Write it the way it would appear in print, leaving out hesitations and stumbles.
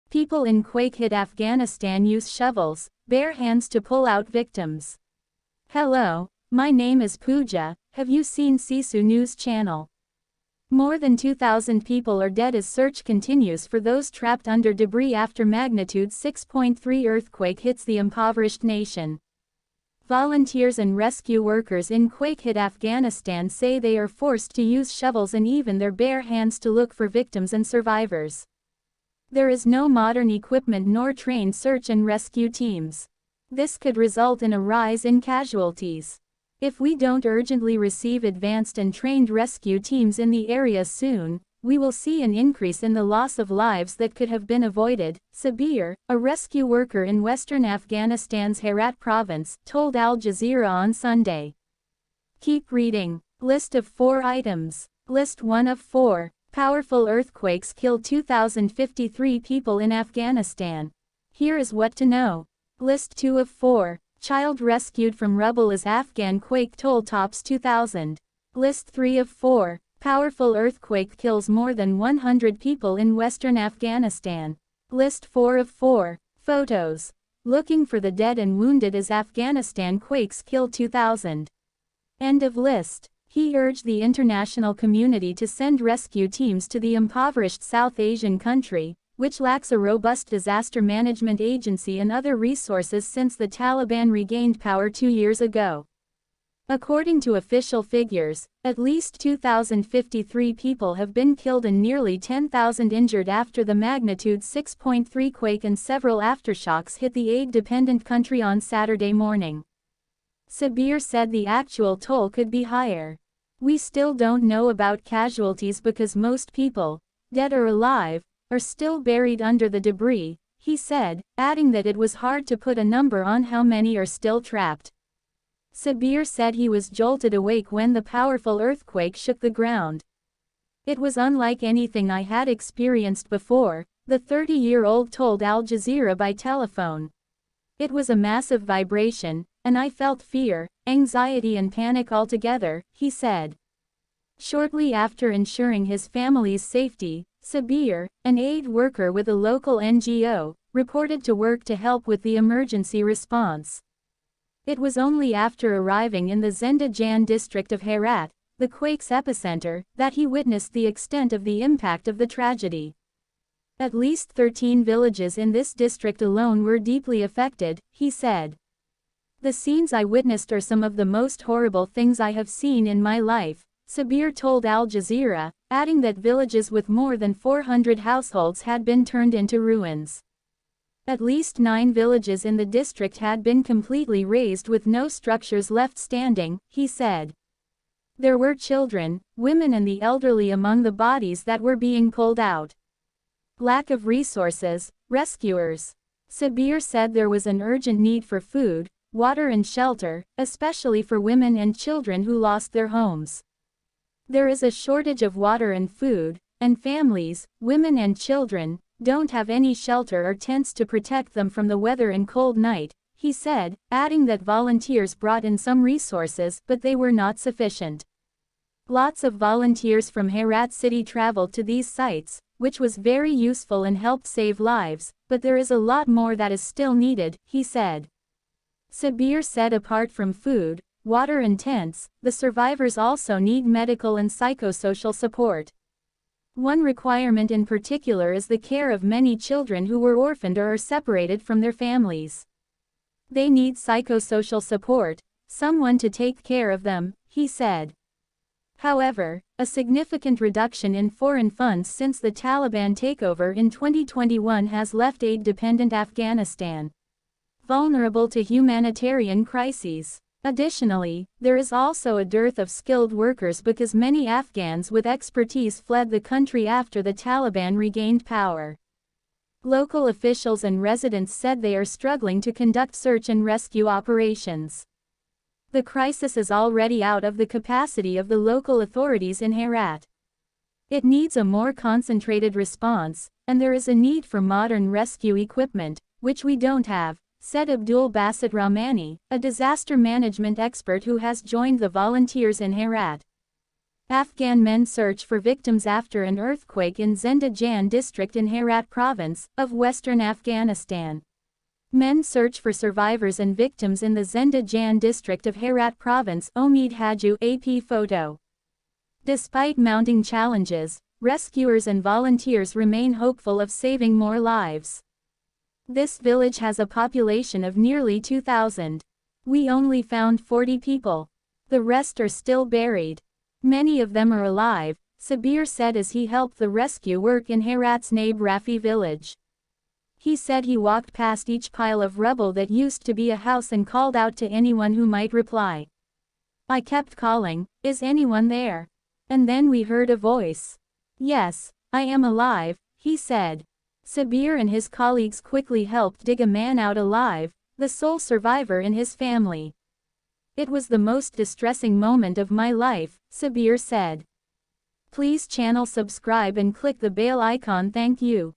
People in quake-hit Afghanistan use shovels, bare hands to pull out victims. Hello, my name is Pooja. Have you seen Sisu News Channel? More than 2,000 people are dead as search continues for those trapped under debris after magnitude 6.3 earthquake hits the impoverished nation. Volunteers and rescue workers in quake-hit Afghanistan say they are forced to use shovels and even their bare hands to look for victims and survivors. There is no modern equipment nor trained search and rescue teams. This could result in a rise in casualties. If we don't urgently receive advanced and trained rescue teams in the area soon, we will see an increase in the loss of lives that could have been avoided, Sabir, a rescue worker in western Afghanistan's Herat province, told Al Jazeera on Sunday. Keep reading. List of 4 items. List 1 of 4. Powerful earthquakes kill 2,053 people in Afghanistan. Here is what to know. List 2 of 4. Child rescued from rubble as Afghan quake toll tops 2,000. List 3 of 4. Powerful earthquake kills more than 100 people in western Afghanistan. List 4 of 4. Photos. Looking for the dead and wounded as Afghanistan quakes kill 2,000. End of list. He urged the international community to send rescue teams to the impoverished South Asian country, which lacks a robust disaster management agency and other resources since the Taliban regained power 2 years ago. According to official figures, at least 2,053 people have been killed and nearly 10,000 injured after the magnitude 6.3 quake and several aftershocks hit the aid-dependent country on Saturday morning. Sabir said the actual toll could be higher. We still don't know about casualties because most people, dead or alive, are still buried under the debris, he said, adding that it was hard to put a number on how many are still trapped. Sabir said he was jolted awake when the powerful earthquake shook the ground. It was unlike anything I had experienced before, the 30-year-old told Al Jazeera by telephone. It was a massive vibration, and I felt fear, anxiety and panic altogether, he said. Shortly after ensuring his family's safety, Sabir, an aid worker with a local NGO, reported to work to help with the emergency response. It was only after arriving in the Zendajan district of Herat, the quake's epicenter, that he witnessed the extent of the impact of the tragedy. At least 13 villages in this district alone were deeply affected, he said. The scenes I witnessed are some of the most horrible things I have seen in my life, Sabir told Al Jazeera, adding that villages with more than 400 households had been turned into ruins. At least 9 villages in the district had been completely razed with no structures left standing, he said. There were children, women and the elderly among the bodies that were being pulled out. Lack of resources, rescuers. Sabir said there was an urgent need for food, water and shelter, especially for women and children who lost their homes. There is a shortage of water and food, and families, women and children, don't have any shelter or tents to protect them from the weather and cold night, he said, adding that volunteers brought in some resources but they were not sufficient. Lots of volunteers from Herat city traveled to these sites, which was very useful and helped save lives, but there is a lot more that is still needed, he said. Sabir said apart from food, water and tents, the survivors also need medical and psychosocial support. One requirement in particular is the care of many children who were orphaned or are separated from their families. They need psychosocial support, someone to take care of them, he said. However, a significant reduction in foreign funds since the Taliban takeover in 2021 has left aid-dependent Afghanistan vulnerable to humanitarian crises. Additionally, there is also a dearth of skilled workers because many Afghans with expertise fled the country after the Taliban regained power. Local officials and residents said they are struggling to conduct search and rescue operations. The crisis is already out of the capacity of the local authorities in Herat. It needs a more concentrated response, and there is a need for modern rescue equipment, which we don't have, said Abdul Basit Rahmani, a disaster management expert who has joined the volunteers in Herat. Afghan men search for victims after an earthquake in Zendajan district in Herat province of western Afghanistan. Men search for survivors and victims in the Zendajan district of Herat province. Omid Haju AP photo. Despite mounting challenges, rescuers and volunteers remain hopeful of saving more lives. This village has a population of nearly 2,000. We only found 40 people. The rest are still buried. Many of them are alive, Sabir said as he helped the rescue work in Herat's Naib Rafi village. He said he walked past each pile of rubble that used to be a house and called out to anyone who might reply. I kept calling, "Is anyone there?" And then we heard a voice. "Yes, I am alive," he said. Sabir and his colleagues quickly helped dig a man out alive, the sole survivor in his family. "It was the most distressing moment of my life," Sabir said. Please channel subscribe and click the bell icon. Thank you.